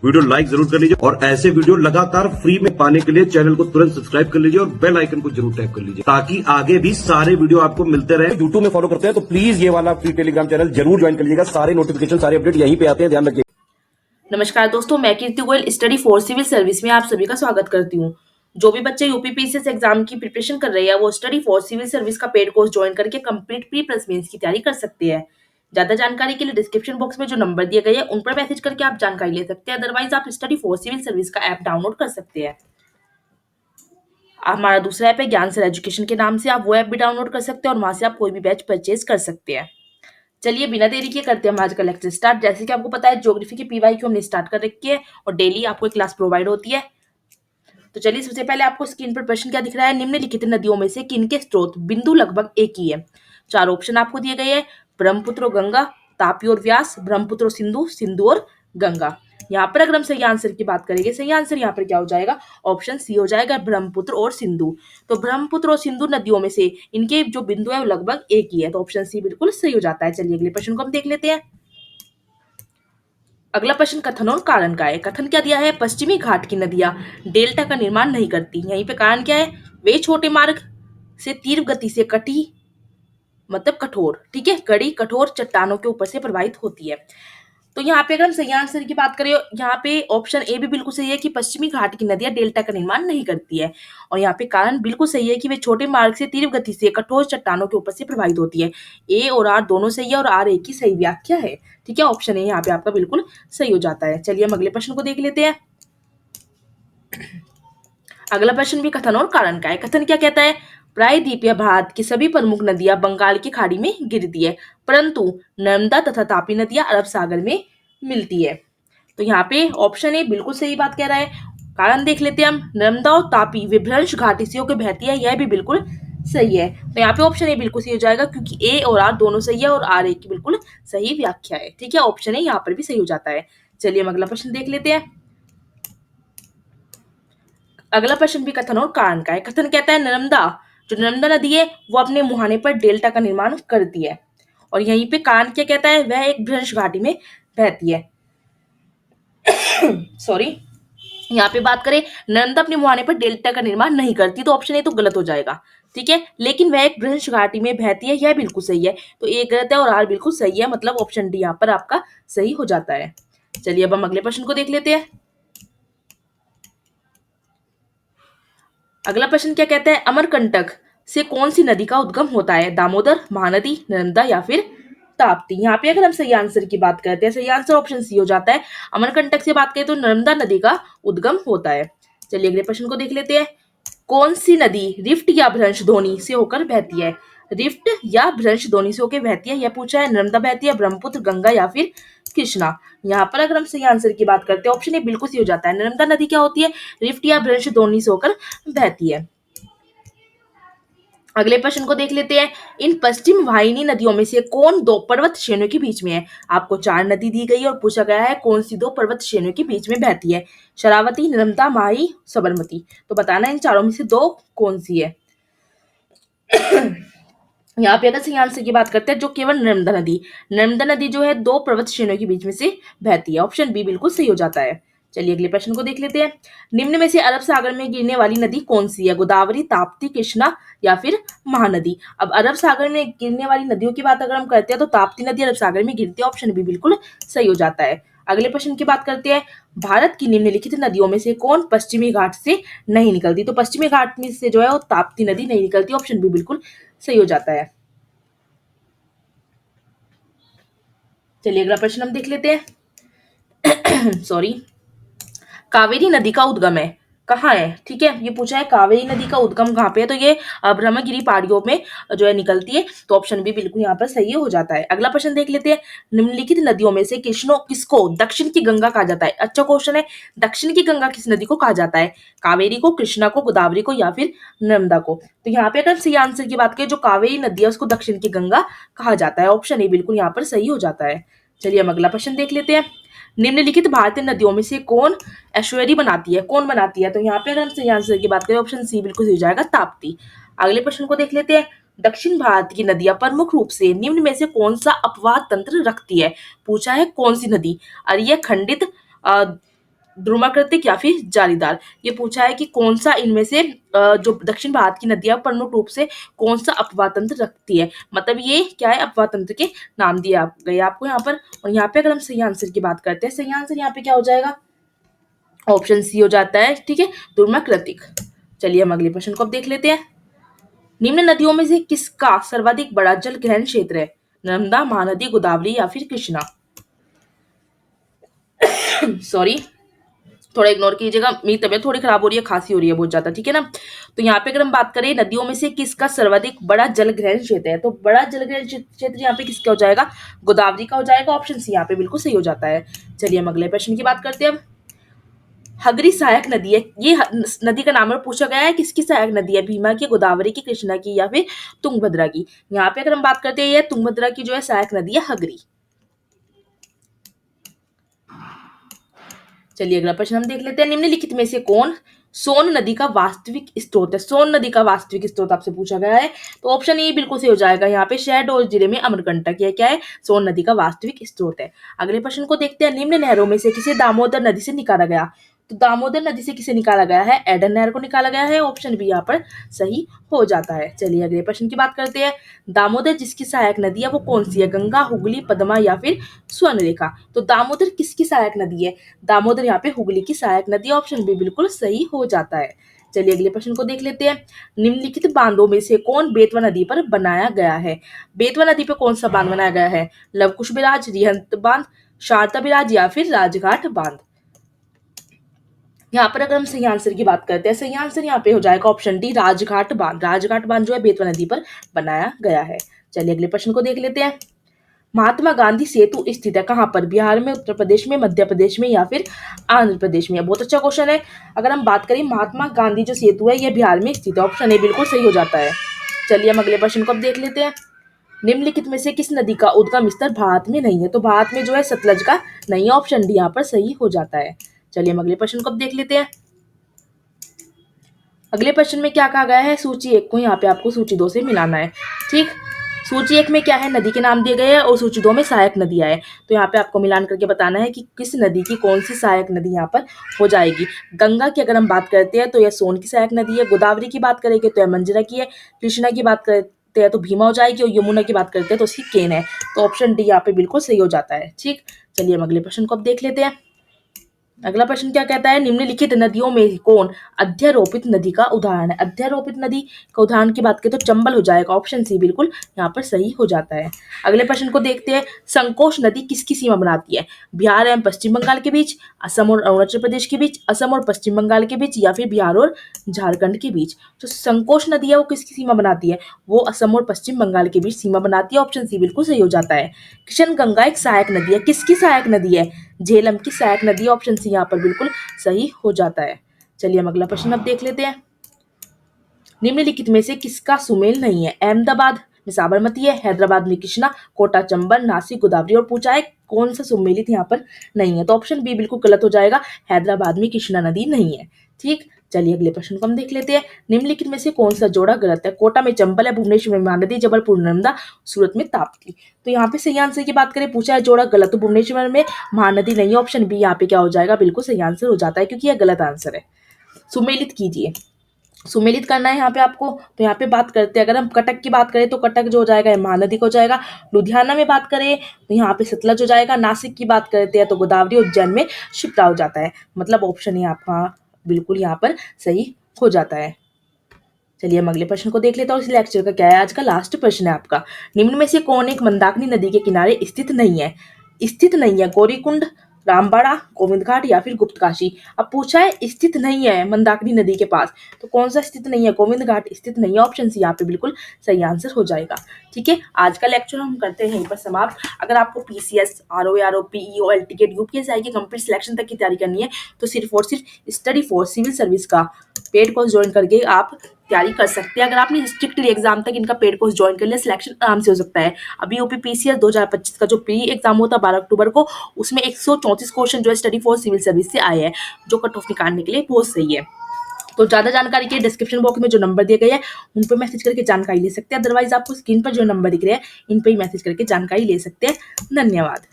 Video like जरूर कर लीजिए और ऐसे वीडियो लगातार फ्री में पाने के लिए चैनल को तुरंत सब्सक्राइब कर लीजिए और बेल आइकन को जरूर टैप कर लीजिए ताकि आगे भी सारे वीडियो आपको मिलते रहे। यूट्यूब में फॉलो करते हैं तो प्लीज ये वाला फ्री टेलीग्राम चैनल जरूर ज्वाइन कर लीजिएगा। सारे नोटिफिकेशन सारे अपडेट यहीं पे आते हैं, ध्यान रखिए। नमस्कार दोस्तों, मैं Kirti Goyal study for civil service में आप सभी का स्वागत करती हूँ। जो भी बच्चे यूपीपीसीएस एग्जाम की प्रिपरेशन कर रहे हैं वो स्टडी फॉर सिविल सर्विस का पेड कोर्स ज्वाइन करके कंप्लीट प्री प्लस मेंस की तैयारी कर सकते हैं। ज्यादा जानकारी के लिए डिस्क्रिप्शन बॉक्स में जो नंबर दिए गए हैं उन पर मैसेज करके आप जानकारी ले सकते हैं। अदरवाइज आप स्टडी फॉर सिविल सर्विस का ऐप डाउनलोड कर सकते हैं। हमारा दूसरा ऐप है ज्ञान सर एजुकेशन के नाम से, आप वो ऐप भी डाउनलोड कर सकते हैं और वहां से आप कोई भी बैच परचेज कर सकते हैं। चलिए बिना देरी के करते हैं हम आज का लेक्चर स्टार्ट। जैसे कि आपको पता है ज्योग्राफी की पीवाईक्यू हमने स्टार्ट कर रखी है और डेली आपको एक क्लास प्रोवाइड होती है। तो चलिए सबसे पहले आपको स्क्रीन पर प्रश्न क्या दिख रहा है, निम्नलिखित नदियों में से किनके स्रोत बिंदु लगभग एक ही है। चार ऑप्शन आपको दिए गए हैं, ब्रह्मपुत्र और गंगा, तापी और व्यास, ब्रह्मपुत्र और सिंधु, सिंधु और गंगा। यहाँ पर अगर हम सही आंसर की बात करेंगे, सही आंसर यहाँ पर क्या हो जाएगा, ऑप्शन सी हो जाएगा, ब्रह्मपुत्र और सिंधु। तो ब्रह्मपुत्र और सिंधु नदियों में से इनके जो बिंदु है वो लगभग एक ही है, तो ऑप्शन सी बिल्कुल सही हो जाता है। चलिए अगले प्रश्न को हम देख लेते हैं। अगला प्रश्न कथन और कारण का है। कथन क्या दिया है, पश्चिमी घाट की नदियां डेल्टा का निर्माण नहीं करती। यहीं पे कारण क्या है, वे छोटे मार्ग से तीव्र गति से कटी मतलब कठोर, ठीक है, कड़ी कठोर चट्टानों के ऊपर से प्रवाहित होती है। तो यहाँ पे अगर हम सही आंसर की बात करें, यहाँ पे ऑप्शन ए भी बिल्कुल सही है कि पश्चिमी घाट की नदियां डेल्टा का निर्माण नहीं करती है। और यहाँ पे कारण बिल्कुल सही है कि वे छोटे मार्ग से तीव्र गति से कठोर चट्टानों के ऊपर से प्रवाहित होती है। ए और आर दोनों सही है और आर ए की सही व्याख्या है, ठीक है। ऑप्शन ए यहाँ पे आपका बिल्कुल सही हो जाता है। चलिए हम अगले प्रश्न को देख लेते हैं। अगला प्रश्न भी कथन और कारण का है। कथन क्या कहता है, प्रायद्वीपीय भारत की सभी प्रमुख नदियां बंगाल की खाड़ी में गिरती है, परंतु नर्मदा तथा तापी नदियां अरब सागर में मिलती है। तो यहाँ पे ऑप्शन ए बिल्कुल सही बात कह रहा है। कारण देख लेते हैं हम, नर्मदा और तापी विभ्रंश घाटी से होकर बहती है, यह भी बिल्कुल सही है। तो यहाँ पे ऑप्शन ए बिल्कुल सही हो जाएगा क्योंकि ए और आर दोनों सही है और आर ए की बिल्कुल सही व्याख्या है, ठीक है। ऑप्शन ए यहाँ पर भी सही हो जाता है। चलिए हम अगला प्रश्न देख लेते हैं। अगला प्रश्न भी कथन और कारण का है। कथन कहता है, जो नर्मदा नदी है वो अपने मुहाने पर डेल्टा का निर्माण करती है। और यहीं पे कारण क्या कहता है, वह एक भ्रंश घाटी में बहती है। सॉरी, यहाँ पे बात करें नर्मदा अपने मुहाने पर डेल्टा का निर्माण नहीं करती, तो ऑप्शन ए तो गलत हो जाएगा, ठीक है। लेकिन वह एक भ्रंश घाटी में बहती है, यह बिल्कुल सही है। तो ए गलत है और आर बिल्कुल सही है, मतलब ऑप्शन डी यहाँ पर आपका सही हो जाता है। चलिए अब हम अगले प्रश्न को देख लेते हैं। अगला प्रश्न क्या कहता है, अमरकंटक से कौन सी नदी का उद्गम होता है, दामोदर, महानदी, नर्मदा या फिर ताप्ती। यहाँ पे अगर हम सही आंसर की बात करते हैं, सही आंसर ऑप्शन सी हो जाता है। अमरकंटक से बात करें तो नर्मदा नदी का उद्गम होता है। चलिए अगले प्रश्न को देख लेते हैं। कौन सी नदी रिफ्ट या भ्रंश ध्वनि से होकर बहती है, रिफ्ट या भ्रंश ध्वनि से होकर बहती है, यह पूछा है। नर्मदा बहती है, ब्रह्मपुत्र, गंगा या फिर कृष्णा। यहाँ पर अगर हम सही आंसर की बात करते हैं, ऑप्शन ए बिल्कुल सही हो जाता है। नर्मदा नदी क्या होती है, रिफ्ट या भ्रंश ध्वनि से होकर बहती है। अगले प्रश्न को देख लेते हैं। इन पश्चिम वाहिनी नदियों में से कौन दो पर्वत श्रेणियों के बीच में है। आपको चार नदी दी गई और पूछा गया है कौन सी दो पर्वत श्रेणियों के बीच में बहती है, शरावती, नर्मदा, माही, साबरमती। तो बताना इन चारों में से दो कौन सी है। यहाँ पे अगर सही आंसर की बात करते हैं, जो केवल नर्मदा नदी जो है दो पर्वत श्रेणियों के बीच में से बहती है। ऑप्शन बी बिल्कुल सही हो जाता है। चलिए अगले प्रश्न को देख लेते हैं। निम्न में से अरब सागर में गिरने वाली नदी कौन सी है, गोदावरी, ताप्ती, कृष्णा या फिर महानदी। अब अरब सागर में गिरने वाली नदियों की बात अगर हम करते हैं तो ताप्ती नदी अरब सागर में गिरती है, ऑप्शन बी बिल्कुल सही हो जाता है। अगले प्रश्न की बात करते हैं। भारत की निम्नलिखित नदियों में से कौन पश्चिमी घाट से नहीं निकलती। तो पश्चिमी घाट में से जो है वो ताप्ती नदी नहीं निकलती, ऑप्शन बी बिल्कुल सही हो जाता है। चलिए अगला प्रश्न हम देख लेते हैं। सॉरी, कावेरी नदी का उद्गम है कहाँ है, ठीक है। ये पूछा है कावेरी नदी का उद्गम कहाँ पे है, तो ये ब्रह्मगिरी पहाड़ियों में जो है निकलती है, तो ऑप्शन बी बिल्कुल यहाँ पर सही हो जाता है। अगला प्रश्न देख लेते हैं। निम्नलिखित नदियों में से किसको दक्षिण की गंगा कहा जाता है। अच्छा क्वेश्चन है, दक्षिण की गंगा किस नदी को कहा जाता है, कावेरी को, कृष्णा को, गोदावरी को या फिर नर्मदा को। तो यहाँ पे अगर सही आंसर की बात करें, जो कावेरी नदी है उसको दक्षिण की गंगा कहा जाता है, ऑप्शन ए बिल्कुल यहाँ पर सही हो जाता है। चलिए हम अगला प्रश्न देख लेते हैं। निम्नलिखित भारतीय नदियों में से कौन एस्चुअरी बनाती है, तो यहाँ पे अगर हम सही आंसर की बात करें, ऑप्शन सी बिल्कुल सही हो जाएगा, ताप्ती। अगले प्रश्न को देख लेते हैं। दक्षिण भारत की नदियां प्रमुख रूप से निम्न में से कौन सा अपवाद तंत्र रखती है, पूछा है कौन सी नदी। और यह खंडित ध्रुमाकृतिक या फिर जालीदार। ये पूछा है कि कौन सा इनमें से जो दक्षिण भारत की नदियां प्रमुख रूप से कौन सा अपवाह तंत्र रखती है। मतलब ये क्या है, अपवाह तंत्र के नाम दिए गए आपको यहाँ पर। और यहाँ पे अगर हम सही आंसर की बात करते हैं, सही आंसर यहाँ पे क्या हो जाएगा, ऑप्शन सी हो जाता है। ठीक है, ध्रुमाकृतिक। चलिए हम अगले प्रश्न को अब देख लेते हैं। निम्न नदियों में से किसका सर्वाधिक बड़ा जल ग्रहण क्षेत्र है, नर्मदा, महानदी, गोदावरी या फिर कृष्णा। सॉरी, थोड़ा इग्नोर कीजिएगा, मेरी तबीयत थोड़ी खराब हो रही है, खांसी हो रही है बहुत ज्यादा। ठीक है ना। तो यहाँ पे अगर हम बात करें नदियों में से किसका सर्वाधिक बड़ा जल ग्रहण क्षेत्र है, तो बड़ा जल ग्रहण क्षेत्र यहाँ पे किसका हो जाएगा, गोदावरी का हो जाएगा। ऑप्शन सी यहाँ पे बिल्कुल सही हो जाता है। चलिए हम अगले प्रश्न की बात करते हैं अब। हगरी सहायक नदी है, ये नदी का नाम पूछा गया है, किसकी सहायक नदी है, भीमा की, गोदावरी की, कृष्णा की या फिर तुंगभद्रा की। यहाँ पे अगर हम बात करते हैं, ये तुंगभद्रा की जो है सहायक नदी है हगरी। चलिए अगला प्रश्न हम देख लेते हैं। निम्नलिखित में से कौन सोन नदी का वास्तविक स्रोत है, सोन नदी का वास्तविक स्रोत आपसे पूछा गया है। तो ऑप्शन ए बिल्कुल सही हो जाएगा। यहाँ पे शहडोल जिले में अमरकंटक यह क्या है, सोन नदी का वास्तविक स्रोत है। अगले प्रश्न को देखते हैं। निम्न नहरों में से किसे दामोदर नदी से निकाला गया, तो दामोदर नदी से किसे निकाला गया है, एडन नहर को निकाला गया है। ऑप्शन बी यहाँ पर सही हो जाता है। चलिए अगले प्रश्न की बात करते हैं। दामोदर जिसकी सहायक नदी है वो कौन सी है, गंगा, हुगली, पद्मा या फिर स्वर्णरेखा। तो दामोदर किसकी सहायक नदी है, दामोदर यहाँ पे हुगली की सहायक नदी। ऑप्शन बी बिल्कुल सही हो जाता है। चलिए अगले प्रश्न को देख लेते हैं। निम्नलिखित बांधों में से कौन बेतवा नदी पर बनाया गया है, बेतवा नदी पर कौन सा बांध बनाया गया है, लवकुश बिराज, रिहंत बांध, शारदा बिराज या फिर राजघाट बांध। यहाँ पर अगर हम सही आंसर की बात करते हैं, सही आंसर यहाँ पे हो जाएगा ऑप्शन डी, राजघाट बांध। राजघाट बांध जो है बेतवा नदी पर बनाया गया है। चलिए अगले प्रश्न को देख लेते हैं। महात्मा गांधी सेतु स्थित है कहाँ पर, बिहार में, उत्तर प्रदेश में, मध्य प्रदेश में या फिर आंध्र प्रदेश में। बहुत अच्छा क्वेश्चन है। अगर हम बात करें महात्मा गांधी जो सेतु है यह बिहार में स्थित है। ऑप्शन ए बिल्कुल सही हो जाता है। चलिए हम अगले प्रश्न को अब देख लेते हैं। निम्नलिखित में से किस नदी का उद्गम स्थल भारत में नहीं है, तो भारत में जो है सतलज का नहीं है। ऑप्शन डी यहाँ पर सही हो जाता है। चलिए हम अगले प्रश्न को अब देख लेते हैं। अगले प्रश्न में क्या कहा गया है, सूची 1 को यहाँ पे आपको सूची 2 से मिलाना है। ठीक, सूची 1 में क्या है, नदी के नाम दिए गए हैं और सूची 2 में सहायक नदियां है। तो यहाँ पे आपको मिलान करके बताना है कि किस नदी की कौन सी सहायक नदी यहाँ पर हो जाएगी। गंगा की अगर हम बात करते हैं तो यह सोन की सहायक नदी है, गोदावरी की बात करेंगे तो यह मंजरा की है, कृष्णा की बात करते हैं तो भीमा हो जाएगी, और यमुना की बात करते हैं तो उसकी केन है। तो ऑप्शन डी यहाँ पे बिल्कुल सही हो जाता है। ठीक, चलिए हम अगले प्रश्न को अब देख लेते हैं। अगला प्रश्न क्या कहता है, निम्नलिखित नदियों में कौन अध्यारोपित नदी का उदाहरण है। अध्यारोपित नदी का उदाहरण की बात करें तो चंबल हो जाएगा। ऑप्शन सी बिल्कुल यहाँ पर सही हो जाता है। अगले प्रश्न को देखते हैं। संकोश नदी किसकी सीमा बनाती है, बिहार एवं पश्चिम बंगाल के बीच, असम और अरुणाचल प्रदेश के बीच, असम और पश्चिम बंगाल के बीच या फिर बिहार और झारखंड के बीच। जो संकोश नदी है वो किसकी सीमा बनाती है, वो असम और पश्चिम बंगाल के बीच सीमा बनाती है। ऑप्शन सी बिल्कुल सही हो जाता है। किशन गंगा एक सहायक नदी है, किसकी सहायक नदी है, झेलम की सहायक नदी। ऑप्शन सी यहाँ पर बिल्कुल सही हो जाता है। चलिए हम अगला प्रश्न अब देख लेते हैं। निम्नलिखित में से किसका सुमेल नहीं है, अहमदाबाद में साबरमती है, हैदराबाद में कृष्णा, कोटा चंबल, नासिक गोदावरी। और पूछा है कौन सा सुमेलित यहाँ पर नहीं है, तो ऑप्शन बी बिल्कुल गलत हो जाएगा, हैदराबाद में कृष्णा नदी नहीं है। ठीक, चलिए अगले प्रश्न को हम देख लेते हैं। निम्नलिखित में से कौन सा जोड़ा गलत है, कोटा में चंबल है, भुवनेश्वर में महानदी, जबलपुर नर्मदा, सूरत में ताप्ती। तो यहाँ पे सही आंसर की बात करें, पूछा है जोड़ा गलत, तो भुवनेश्वर में महानदी नहीं है। ऑप्शन बी यहाँ पे क्या हो जाएगा, बिल्कुल सही आंसर हो जाता है, क्योंकि यह गलत आंसर है। सुमेलित कीजिए, सुमेलित करना है यहाँ पे आपको। तो यहाँ पे बात करते हैं, अगर हम कटक की बात करें तो कटक जो हो जाएगा महानदी का हो जाएगा। लुधियाना में बात करें तो यहाँ पे सतलज हो जाएगा। नासिक की बात करते हैं तो गोदावरी, उज्जैन में शिप्रा हो जाता है। मतलब ऑप्शन है आपका बिल्कुल यहाँ पर सही हो जाता है। चलिए हम अगले प्रश्न को देख लेते हैं। इस लेक्चर का क्या है, आज का लास्ट प्रश्न है आपका। निम्न में से कौन एक मंदाकिनी नदी के किनारे स्थित नहीं है, स्थित नहीं है, गौरीकुंड, रामबाड़ा, गोविंद घाट या फिर गुप्तकाशी। अब पूछा है स्थित नहीं है मंदाकिनी नदी के पास, तो कौन सा स्थित नहीं है, गोविंद घाट स्थित नहीं है। ऑप्शन सी यहाँ पे बिल्कुल सही आंसर हो जाएगा। ठीक है, आज का लेक्चर हम करते हैं यहीं पर समाप्त। अगर आपको PCS, RO, PEO, L ticket, UPSC की कंप्लीट सिलेक्शन तक की तैयारी करनी है तो सिर्फ और सिर्फ स्टडी फॉर सिविल सर्विस का पेड कोर्स ज्वाइन करके आप तैयारी कर सकते हैं। अगर आपने स्ट्रिक्टली एग्जाम तक इनका पेड कोर्स ज्वाइन कर लिया, सिलेक्शन आराम से हो सकता है। अभी यूपीपीसीएस 2025 का जो प्री एग्जाम होता है 12 अक्टूबर को, उसमें 134 क्वेश्चन जो है स्टडी फॉर सिविल सर्विस से आए हैं, जो कट ऑफ निकालने के लिए बहुत सही है। तो ज़्यादा जानकारी के लिए डिस्क्रिप्शन बॉक्स में जो नंबर दिए गए हैं उन पर मैसेज करके जानकारी ले सकते हैं। अदरवाइज आपको स्क्रीन पर जो नंबर दिख रहे हैं इन पर ही मैसेज करके जानकारी ले सकते हैं। धन्यवाद।